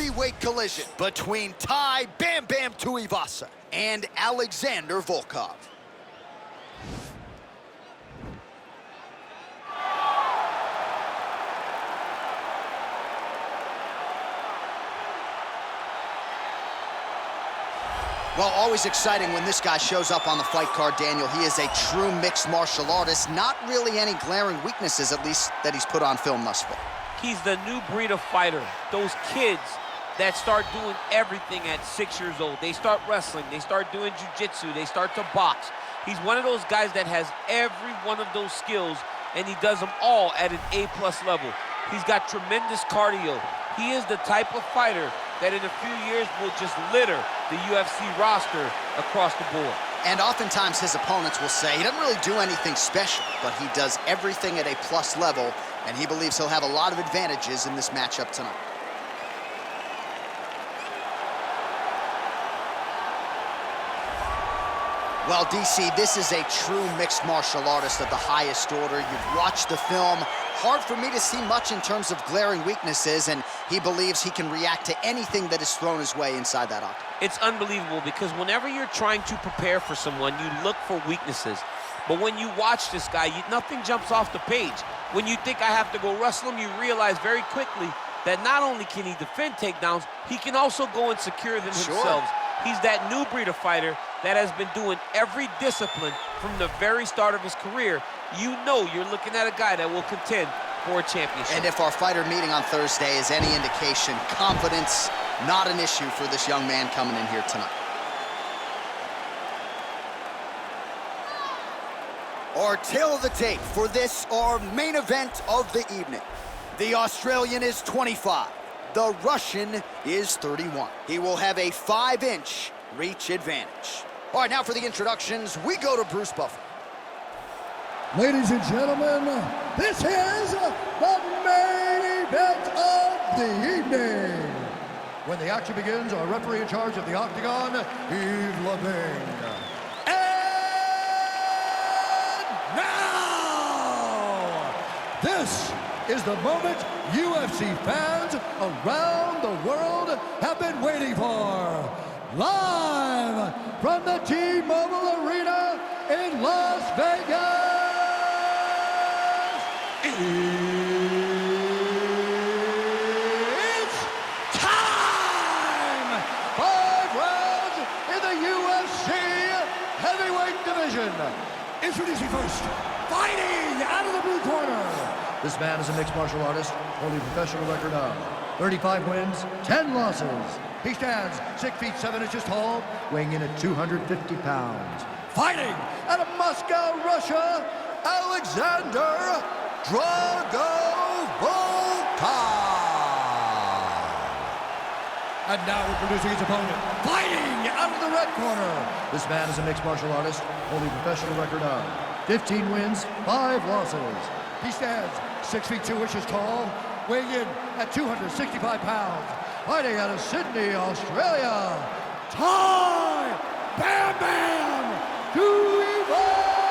heavyweight collision between Tai Bam Bam Tuivasa and Alexander Volkov. Well, always exciting when this guy shows up on the fight card, Daniel. He is a true mixed martial artist. Not really any glaring weaknesses, at least, that he's put on film thus far. He's the new breed of fighter. Those kids that start doing everything at 6 years old. They start wrestling, they start doing jiu-jitsu, they start to box. He's one of those guys that has every one of those skills, and he does them all at an A+ level. He's got tremendous cardio. He is the type of fighter that in a few years will just litter the UFC roster across the board. And oftentimes his opponents will say he doesn't really do anything special, but he does everything at a plus level, and he believes he'll have a lot of advantages in this matchup tonight. Well, DC, this is a true mixed martial artist of the highest order. You've watched the film. Hard for me to see much in terms of glaring weaknesses, and he believes he can react to anything that is thrown his way inside that octagon. It's unbelievable because whenever you're trying to prepare for someone, you look for weaknesses. But when you watch this guy, nothing jumps off the page. When you think I have to go wrestle him, you realize very quickly that not only can he defend takedowns, he can also go and secure them himself. He's that new breed of fighter that has been doing every discipline from the very start of his career. You know you're looking at a guy that will contend for a championship. And if our fighter meeting on Thursday is any indication, confidence, not an issue for this young man coming in here tonight. Our tale of the tape for this, our main event of the evening. The Australian is 25. The Russian is 31. He will have a 5-inch reach advantage. All right, now for the introductions, we go to Bruce Buffer. Ladies and gentlemen, this is the main event of the evening. When the action begins, our referee in charge of the octagon, Yves Levine. And now, this is the moment UFC fans around the world have been waiting for. Live from the T-Mobile Arena in Las Vegas. It's time! 5 rounds in the UFC heavyweight division. Introducing first, fighting out of the blue corner. This man is a mixed martial artist, holding a professional record of 35 wins, 10 losses. He stands 6 feet 7 inches tall, weighing in at 250 pounds. Fighting out of Moscow, Russia, Alexander Volkov. And now introducing his opponent, fighting out of the red corner. This man is a mixed martial artist, holding a professional record of 15 wins, 5 losses. He stands 6 feet 2 inches tall, weighing in at 265 pounds. Fighting out of Sydney, Australia, Tai Bam Bam Tuivasa.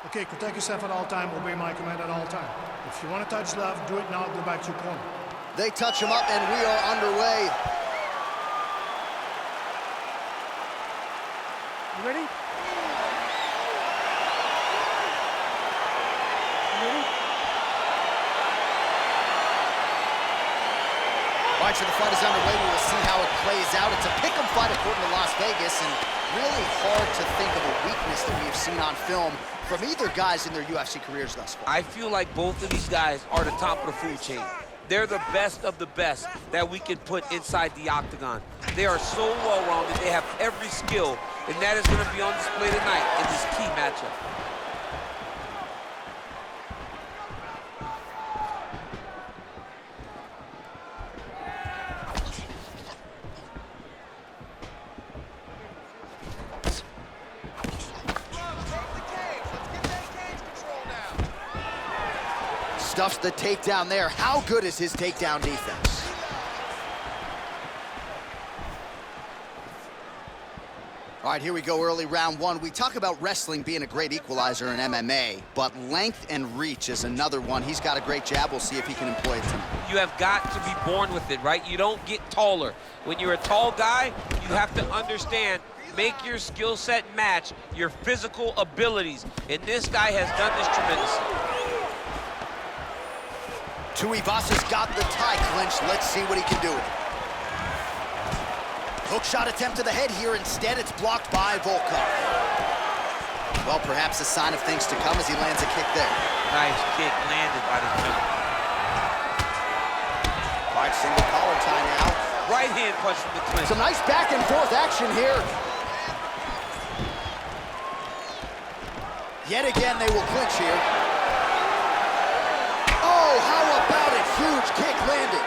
Okay, protect yourself at all time, obey my command at all time. If you want to touch left, do it now, go back to your corner. They touch him up and we are underway. You ready? All right, so the fight is underway. We will see how it plays out. It's a pick'em fight according to Las Vegas, and really hard to think of a weakness that we have seen on film from either guys in their UFC careers thus far. I feel like both of these guys are the top of the food chain. They're the best of the best that we can put inside the octagon. They are so well-rounded. They have every skill, and that is going to be on display tonight in this key matchup. Stuffs the takedown there. How good is his takedown defense? All right, here we go, early round one. We talk about wrestling being a great equalizer in MMA, but length and reach is another one. He's got a great jab. We'll see if he can employ it tonight. You have got to be born with it, right? You don't get taller. When you're a tall guy, you have to understand, make your skill set match your physical abilities. And this guy has done this tremendously. Tuivasa's got the tie clinch. Let's see what he can do with it. Hook shot attempt to the head here. Instead, it's blocked by Volkov. Well, perhaps a sign of things to come as he lands a kick there. Nice kick landed by the jump. All right, single collar tie now. Right hand punch from the clinch. Some nice back and forth action here. Yet again, they will clinch here. Oh, how about it? Huge kick landed.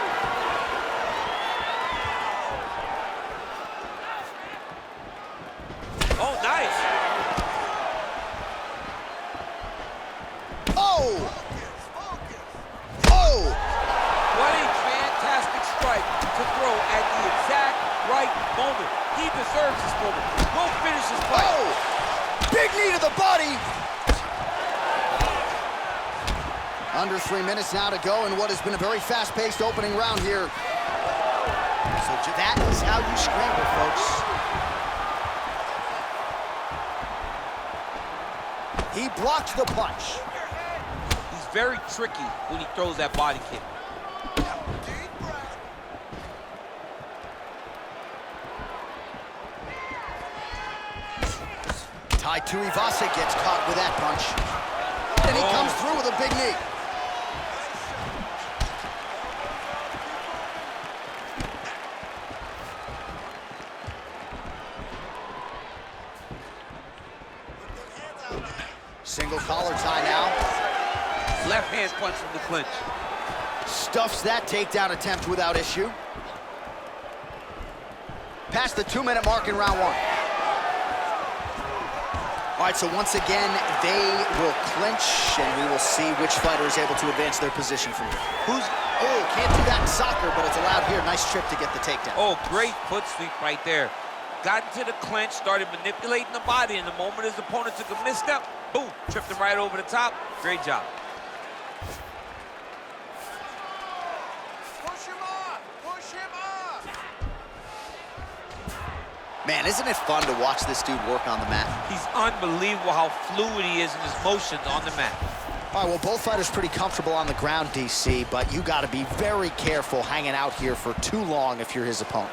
Oh, nice. Oh! Oh! What a fantastic strike to throw at the exact right moment. He deserves this moment. Go finish this fight. Oh! Big knee to the body. Under 3 minutes now to go in what has been a very fast-paced opening round here. So that is how you scramble, folks. He blocked the punch. He's very tricky when he throws that body kick. Tai Tuivasa gets caught with that punch. And he comes through with a big knee. Single collar tie now. Left hand punch from the clinch. Stuffs that takedown attempt without issue. Past the 2-minute mark in round one. All right, so once again, they will clinch, and we will see which fighter is able to advance their position from here. Can't do that in soccer, but it's allowed here. Nice trip to get the takedown. Oh, great foot sweep right there. Got into the clinch, started manipulating the body, and the moment his opponent took a misstep, boom, tripped him right over the top. Great job. Push him up! Push him up! Man, isn't it fun to watch this dude work on the mat? He's unbelievable how fluid he is in his motions on the mat. All right, well, both fighters pretty comfortable on the ground, DC, but you got to be very careful hanging out here for too long if you're his opponent.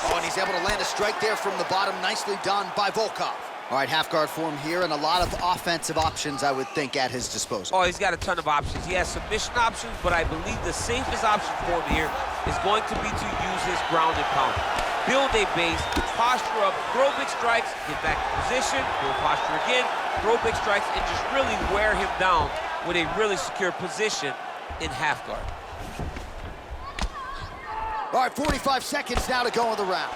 Oh, and he's able to land a strike there from the bottom. Nicely done by Volkov. All right, half guard form here, and a lot of offensive options, I would think, at his disposal. Oh, he's got a ton of options. He has submission options, but I believe the safest option for him here is going to be to use his ground and pound. Build a base, posture up, throw big strikes, get back in position, build posture again, throw big strikes, and just really wear him down with a really secure position in half guard. All right, 45 seconds now to go in the round.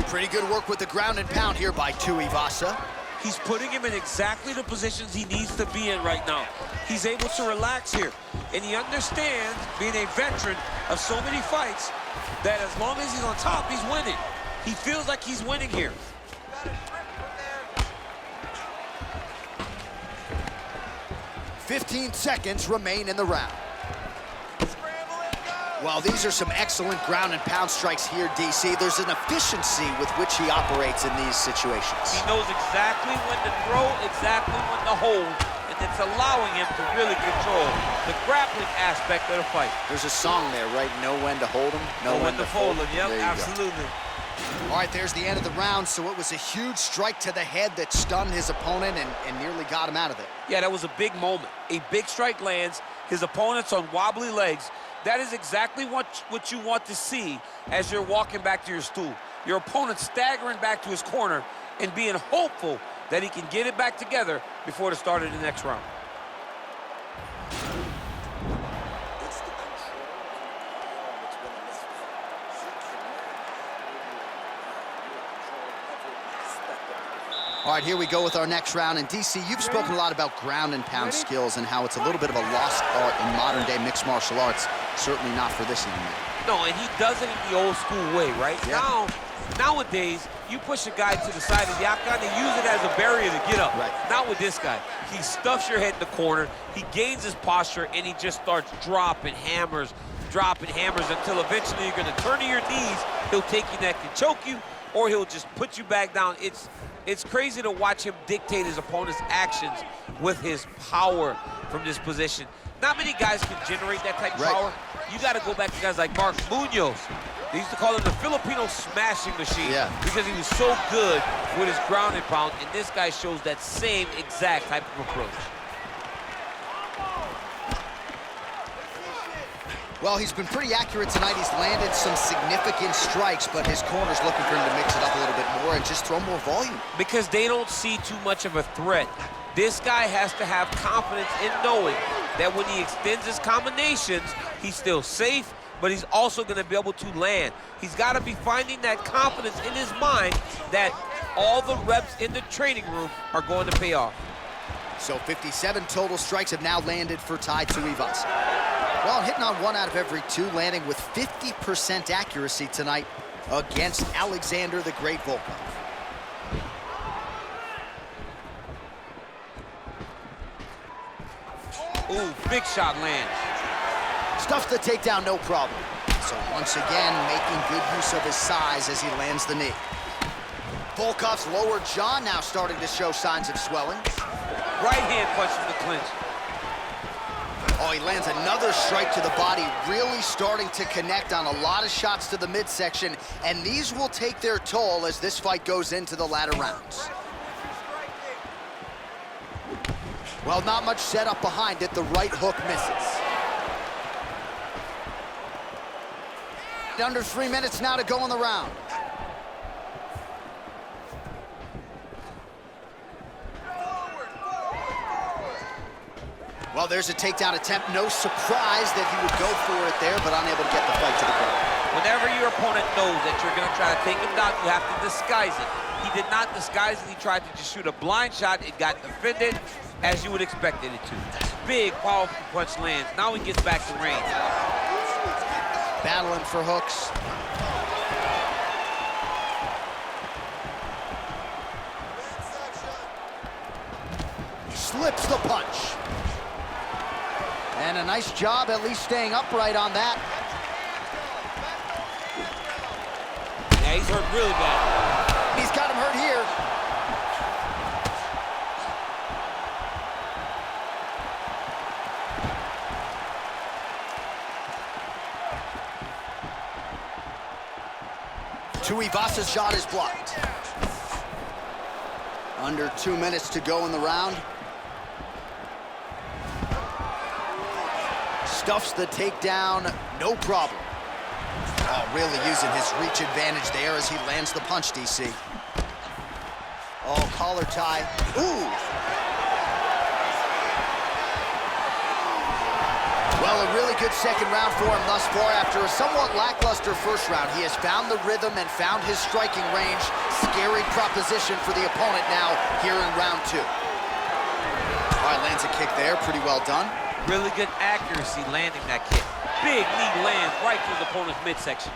Pretty good work with the ground and pound here by Tuivasa. He's putting him in exactly the positions he needs to be in right now. He's able to relax here. And he understands, being a veteran of so many fights, that as long as he's on top, he's winning. He feels like he's winning here. 15 seconds remain in the round. Well, these are some excellent ground and pound strikes here, DC. There's an efficiency with which he operates in these situations. He knows exactly when to throw, exactly when to hold, and it's allowing him to really control the grappling aspect of the fight. There's a song there, right? Know when to hold him, know when to fold him. Yep, absolutely. All right, there's the end of the round, so it was a huge strike to the head that stunned his opponent and nearly got him out of it. Yeah, that was a big moment. A big strike lands, his opponent's on wobbly legs. That is exactly what you want to see as you're walking back to your stool. Your opponent staggering back to his corner and being hopeful that he can get it back together before the start of the next round. All right, here we go with our next round. And DC, you've spoken a lot about ground and pound skills and how it's a little bit of a lost art in modern day mixed martial arts. Certainly not for this young man. No, and he does it in the old school way, right? Yeah. Nowadays, you push a guy to the side of the octagon, they use it as a barrier to get up. Right. Not with this guy. He stuffs your head in the corner, he gains his posture, and he just starts dropping hammers until eventually you're gonna turn to your knees, he'll take your neck and choke you, or he'll just put you back down. It's crazy to watch him dictate his opponent's actions with his power from this position. Not many guys can generate that type of power. You got to go back to guys like Mark Munoz. They used to call him the Filipino smashing machine because he was so good with his ground and pound, and this guy shows that same exact type of approach. Well, he's been pretty accurate tonight. He's landed some significant strikes, but his corner's looking for him to mix it up a little bit more and just throw more volume. Because they don't see too much of a threat. This guy has to have confidence in knowing that when he extends his combinations, he's still safe, but he's also going to be able to land. He's got to be finding that confidence in his mind that all the reps in the training room are going to pay off. So 57 total strikes have now landed for Tai Tuivasa. Well, hitting on 1 out of every 2, landing with 50% accuracy tonight against Alexander the Great Volkov. Ooh, big shot lands. Stuffs the takedown, no problem. So once again, making good use of his size as he lands the knee. Volkov's lower jaw now starting to show signs of swelling. Right hand punch from the clinch. Oh, he lands another strike to the body, really starting to connect on a lot of shots to the midsection, and these will take their toll as this fight goes into the latter rounds. Well, not much setup behind it. The right hook misses. Under 3 minutes now to go in the round. Well, there's a takedown attempt. No surprise that he would go for it there, but unable to get the fight to the ground. Whenever your opponent knows that you're going to try to take him down, you have to disguise it. He did not disguise it. He tried to just shoot a blind shot. It got defended as you would expect it to. Big, powerful punch lands. Now he gets back to range. Battling for hooks. Slips the punch. And a nice job at least staying upright on that. Yeah, he's hurt really bad. He's got him hurt here. Tuivasa's shot is blocked. Under 2 minutes to go in the round. Stuffs the takedown, no problem. Oh, really using his reach advantage there as he lands the punch, DC. Oh, collar tie. Ooh! Well, a really good second round for him thus far. After a somewhat lackluster first round, he has found the rhythm and found his striking range. Scary proposition for the opponent now here in round 2. All right, lands a kick there, pretty well done. Really good accuracy landing that kick. Big knee lands right through the opponent's midsection.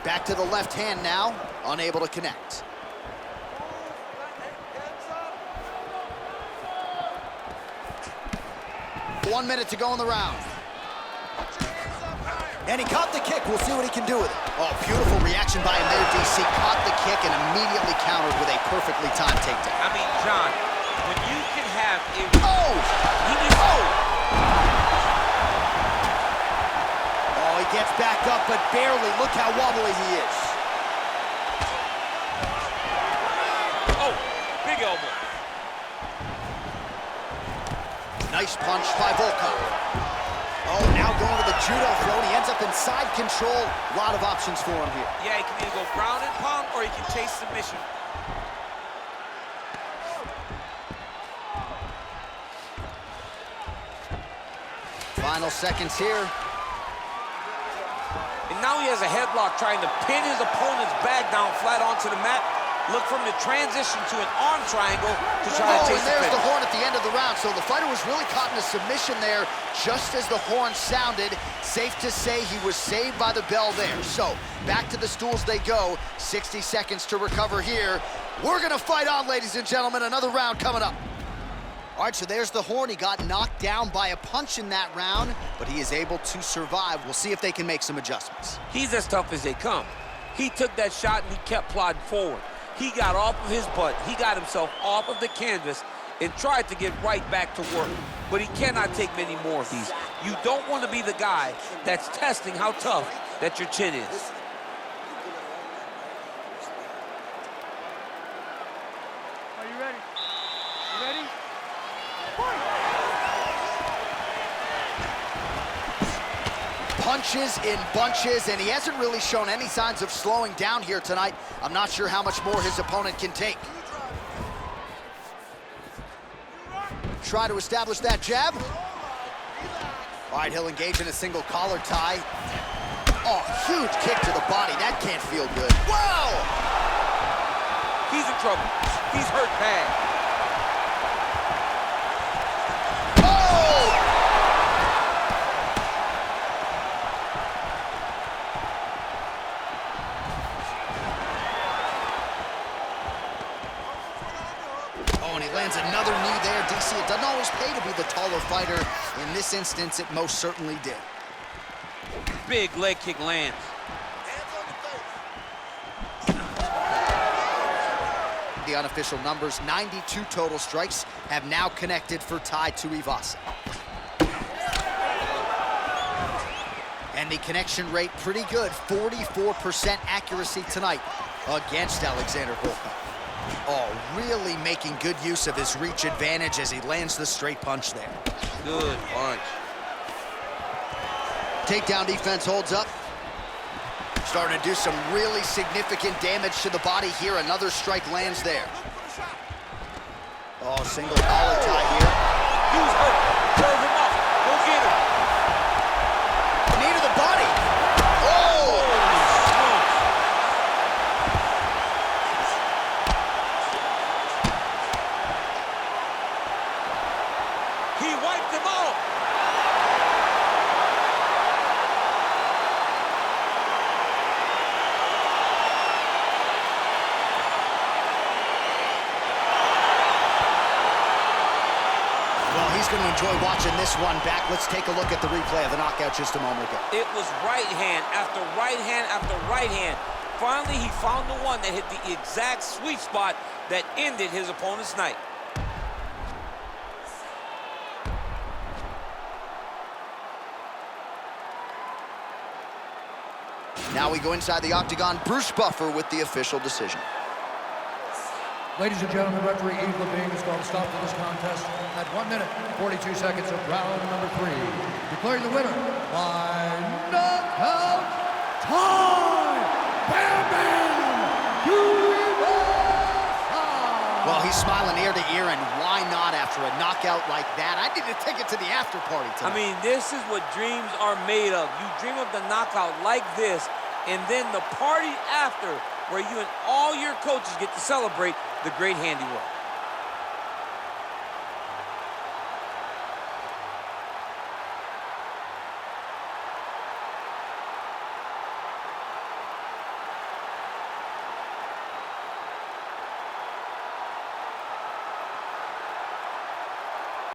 Back to the left hand now, unable to connect. One minute to go in the round. And he caught the kick. We'll see what he can do with it. Oh, beautiful reaction by him there, DC. Caught the kick and immediately countered with a perfectly timed takedown. I mean, John, when you can have a... Oh! He needs... Oh, he gets back up, but barely. Look how wobbly he is. Oh, big elbow. Nice punch by Volkov. Oh, now going to the judo throw, and he ends up in side control. A lot of options for him here. Yeah, he can either go ground and pound, or he can chase submission. Final seconds here. And now he has a headlock trying to pin his opponent's back down flat onto the mat. Look from the transition to an arm triangle to try to chase and there's the the horn at the end of the round. So the fighter was really caught in a submission there just as the horn sounded. Safe to say he was saved by the bell there. So back to the stools they go. 60 seconds to recover here. We're gonna fight on, ladies and gentlemen. Another round coming up. All right, so there's the horn. He got knocked down by a punch in that round, but he is able to survive. We'll see if they can make some adjustments. He's as tough as they come. He took that shot and he kept plodding forward. He got off of his butt. He got himself off of the canvas and tried to get right back to work. But he cannot take many more of these. You don't want to be the guy that's testing how tough that your chin is. Are you ready? You ready? Punches in bunches, and he hasn't really shown any signs of slowing down here tonight. I'm not sure how much more his opponent can take. Try to establish that jab. All right, he'll engage in a single collar tie. Oh, huge kick to the body. That can't feel good. Wow! He's in trouble. He's hurt bad. Oh! Oh, and he lands another knee there. DC, it doesn't always pay to be the taller fighter. In this instance, it most certainly did. Big leg kick lands. The unofficial numbers, 92 total strikes have now connected for Tai Tuivasa. And the connection rate pretty good, 44% accuracy tonight against Alexander Volkov. Oh, really making good use of his reach advantage as he lands the straight punch there. Good punch. Takedown defense holds up. Starting to do some really significant damage to the body here. Another strike lands there. Oh, single collar tie here. He's hurt. Serve him up. Go get him. Knee to the body. Oh! He wiped him out. Well, he's going to enjoy watching this one back. Let's take a look at the replay of the knockout just a moment ago. It was right hand after right hand after right hand. Finally, he found the one that hit the exact sweet spot that ended his opponent's night. Now we go inside the octagon. Bruce Buffer with the official decision. Ladies and gentlemen, referee Yves Levine has called a stop to this contest at 1 minute, 42 seconds of round number 3. Declaring the winner by knockout, Tai Tuivasa! Well, he's smiling ear to ear, and why not after a knockout like that? I need to take it to the after party tonight. I mean, this is what dreams are made of. You dream of the knockout like this, and then the party after, where you and all your coaches get to celebrate the great handiwork.